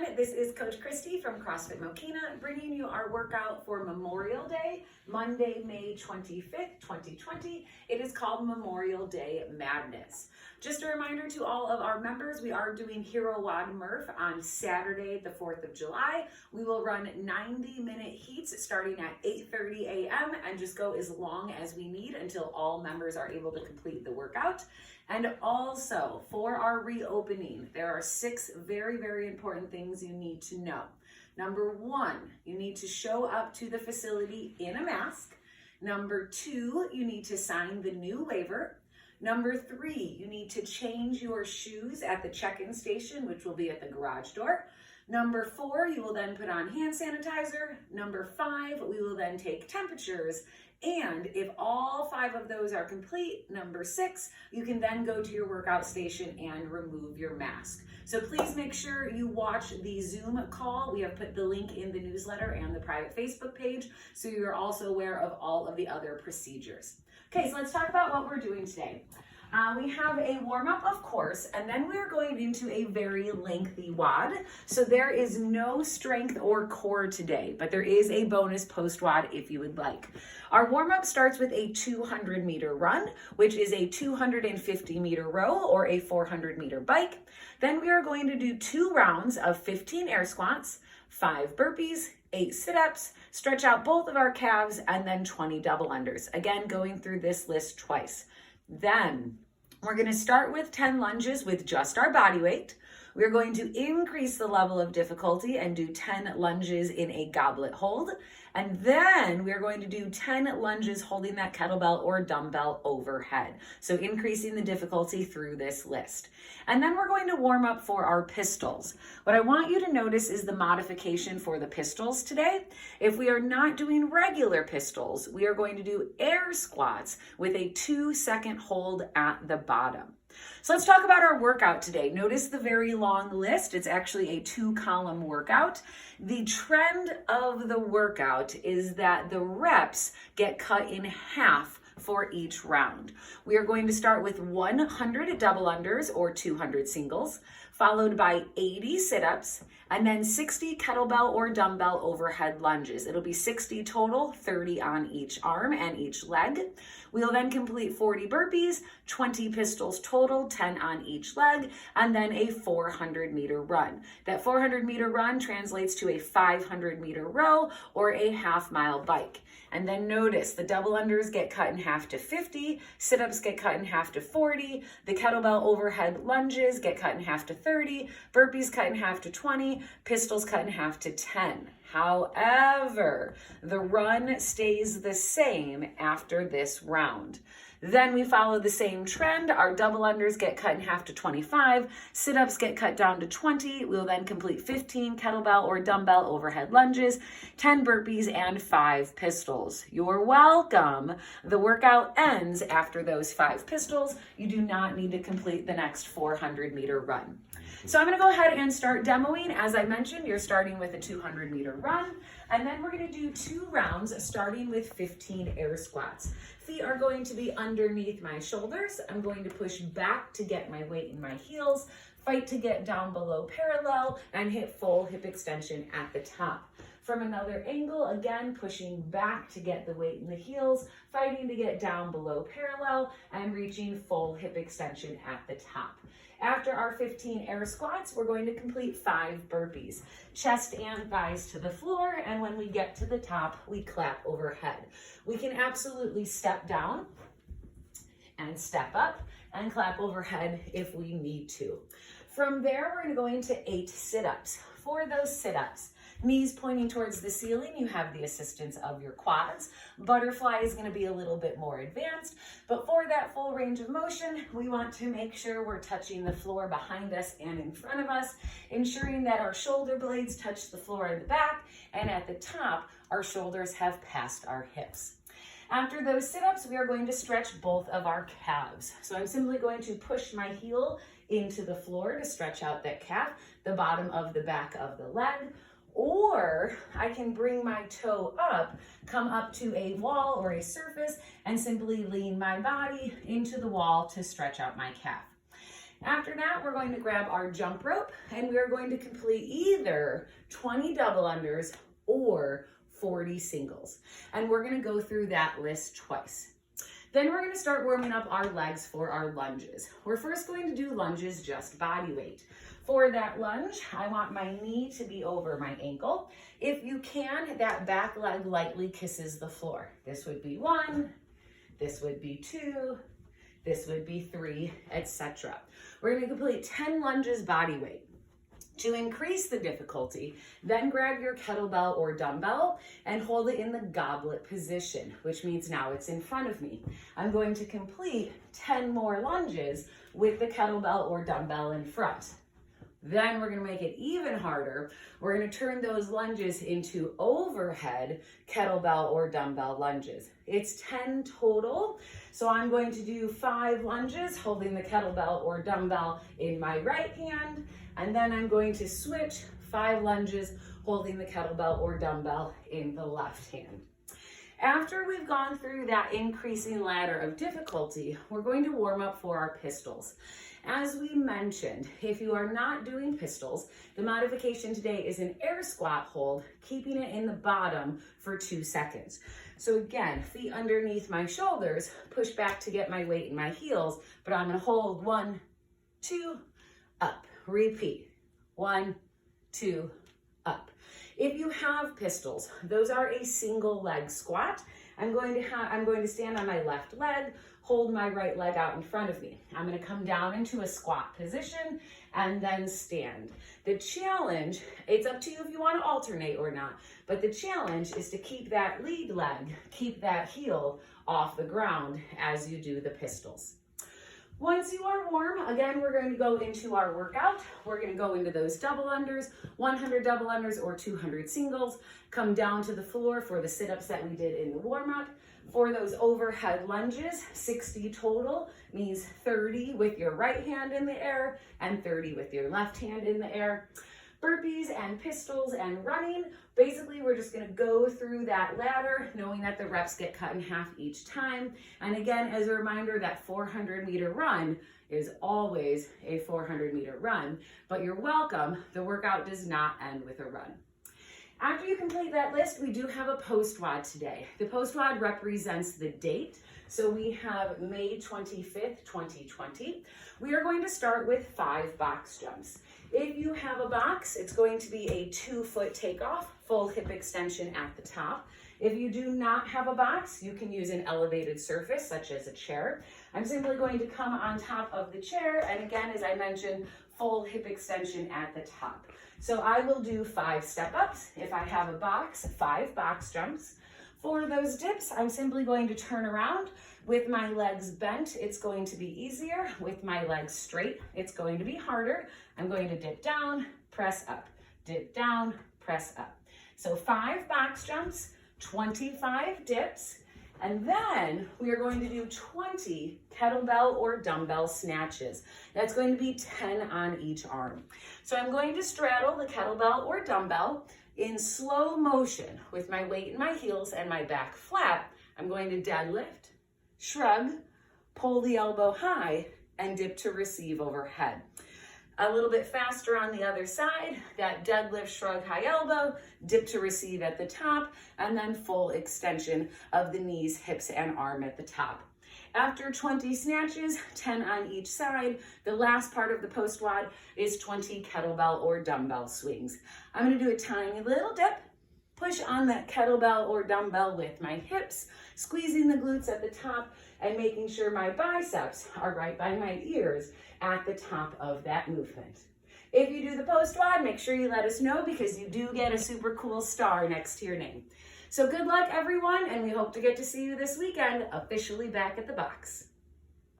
everyone. This is Coach Christy from CrossFit Mokina, bringing you our workout for Memorial Day, Monday, May 25th, 2020. It is called Memorial Day Madness. Just a reminder to all of our members, we are doing Hero Wod Murph on Saturday, the 4th of July. We will run 90-minute heats starting at 8:30 a.m. and just go as long as we need until all members are able to complete the workout. And also, for our reopening, there are 6 very, very important things you need to know. Number 1, you need to show up to the facility in a mask. Number 2, you need to sign the new waiver. Number 3, you need to change your shoes at the check-in station, which will be at the garage door. Number 4, you will then put on hand sanitizer. Number 5, we will then take temperatures. And if all 5 of those are complete, number 6, you can then go to your workout station and remove your mask. So please make sure you watch the Zoom call. We have put the link in the newsletter and the private Facebook page, so you're also aware of all of the other procedures. Okay, so let's talk about what we're doing today. We have a warm-up, of course, and then we're going into a very lengthy WOD. So there is no strength or core today, but there is a bonus post WOD if you would like. Our warm-up starts with a 200-meter run, which is a 250-meter row or a 400-meter bike. Then we are going to do 2 rounds of 15 air squats, 5 burpees, 8 sit-ups, stretch out both of our calves, and then 20 double unders. Again, going through this list twice. Then we're going to start with 10 lunges with just our body weight. We're going to increase the level of difficulty and do 10 lunges in a goblet hold. And then we're going to do 10 lunges holding that kettlebell or dumbbell overhead. So increasing the difficulty through this list. And then we're going to warm up for our pistols. What I want you to notice is the modification for the pistols today. If we are not doing regular pistols, we are going to do air squats with a 2-second hold at the bottom. So let's talk about our workout today. Notice the very long list. It's actually a 2-column workout. The trend of the workout is that the reps get cut in half for each round. We are going to start with 100 double unders or 200 singles, followed by 80 sit-ups, and then 60 kettlebell or dumbbell overhead lunges. It'll be 60 total, 30 on each arm and each leg. We'll then complete 40 burpees, 20 pistols total, 10 on each leg, and then a 400-meter run. That 400-meter run translates to a 500-meter row or a half-mile bike. And then notice the double unders get cut in half to 50, sit-ups get cut in half to 40, the kettlebell overhead lunges get cut in half to 30, burpees cut in half to 20, pistols cut in half to 10. However, the run stays the same after this round. Then we follow the same trend. Our double unders get cut in half to 25, sit-ups get cut down to 20. We'll then complete 15 kettlebell or dumbbell overhead lunges, 10 burpees, and 5 pistols. You're welcome. The workout ends after those 5 pistols. You do not need to complete the next 400-meter run. So I'm going to go ahead and start demoing. As I mentioned, you're starting with a 200-meter run, and then we're going to do 2 rounds starting with 15 air squats. Feet are going to be underneath my shoulders. I'm going to push back to get my weight in my heels, fight to get down below parallel, and hit full hip extension at the top. From another angle, again, pushing back to get the weight in the heels, fighting to get down below parallel, and reaching full hip extension at the top. After our 15 air squats, we're going to complete 5 burpees. Chest and thighs to the floor, and when we get to the top, we clap overhead. We can absolutely step down and step up and clap overhead if we need to. From there, we're going to go into 8 sit-ups. For those sit-ups, knees pointing towards the ceiling, you have the assistance of your quads. Butterfly is going to be a little bit more advanced, but for that full range of motion, we want to make sure we're touching the floor behind us and in front of us, ensuring that our shoulder blades touch the floor in the back, and at the top, our shoulders have passed our hips. After those sit-ups, we are going to stretch both of our calves. So I'm simply going to push my heel into the floor to stretch out that calf, the bottom of the back of the leg, or I can bring my toe up, come up to a wall or a surface, and simply lean my body into the wall to stretch out my calf. After that, we're going to grab our jump rope and we are going to complete either 20 double unders or 40 singles. And we're going to go through that list twice. Then we're going to start warming up our legs for our lunges. We're first going to do lunges just body weight. For that lunge, I want my knee to be over my ankle. If you can, that back leg lightly kisses the floor. This would be 1, this would be 2, this would be 3, etc. We're going to complete 10 lunges body weight. To increase the difficulty, then grab your kettlebell or dumbbell and hold it in the goblet position, which means now it's in front of me. I'm going to complete 10 more lunges with the kettlebell or dumbbell in front. Then we're going to make it even harder. We're going to turn those lunges into overhead kettlebell or dumbbell lunges. It's 10 total. So I'm going to do 5 lunges holding the kettlebell or dumbbell in my right hand. And then I'm going to switch 5 lunges holding the kettlebell or dumbbell in the left hand. After we've gone through that increasing ladder of difficulty, we're going to warm up for our pistols. As we mentioned, if you are not doing pistols, the modification today is an air squat hold, keeping it in the bottom for 2 seconds. So again, feet underneath my shoulders, push back to get my weight in my heels, but I'm gonna hold 1, 2, up. Repeat, 1, 2, up. If you have pistols, those are a single leg squat. I'm going to stand on my left leg, hold my right leg out in front of me. I'm going to come down into a squat position and then stand. The challenge, it's up to you if you want to alternate or not, but the challenge is to keep that lead leg, keep that heel off the ground as you do the pistols. Once you are warm, again, we're going to go into our workout. We're going to go into those double unders, 100 double unders or 200 singles, come down to the floor for the sit-ups that we did in the warm-up. For those overhead lunges, 60 total means 30 with your right hand in the air and 30 with your left hand in the air. Burpees and pistols and running, basically we're just going to go through that ladder knowing that the reps get cut in half each time. And again, as a reminder, that 400-meter run is always a 400-meter run, but you're welcome, the workout does not end with a run. After you complete that list, we do have a Post Wod today. The Post Wod represents the date. So we have May 25th, 2020. We are going to start with 5 box jumps. If you have a box, it's going to be a 2-foot takeoff, full hip extension at the top. If you do not have a box, you can use an elevated surface, such as a chair. I'm simply going to come on top of the chair, and again, as I mentioned, full hip extension at the top. So I will do 5 step-ups. If I have a box, 5 box jumps. For those dips, I'm simply going to turn around. With my legs bent, it's going to be easier. With my legs straight, it's going to be harder. I'm going to dip down, press up, dip down, press up. So 5 box jumps, 25 dips, and then we are going to do 20 kettlebell or dumbbell snatches. That's going to be 10 on each arm. So I'm going to straddle the kettlebell or dumbbell in slow motion with my weight in my heels and my back flat. I'm going to deadlift, shrug, pull the elbow high, and dip to receive overhead. A little bit faster on the other side, that deadlift, shrug, high elbow, dip to receive at the top, and then full extension of the knees, hips, and arm at the top. After 20 snatches, 10 on each side, the last part of the Post Wod is 20 kettlebell or dumbbell swings. I'm going to do a tiny little dip, push on that kettlebell or dumbbell with my hips, squeezing the glutes at the top and making sure my biceps are right by my ears at the top of that movement. If you do the Post Wod, make sure you let us know because you do get a super cool star next to your name. So good luck, everyone, and we hope to get to see you this weekend, officially back at the box.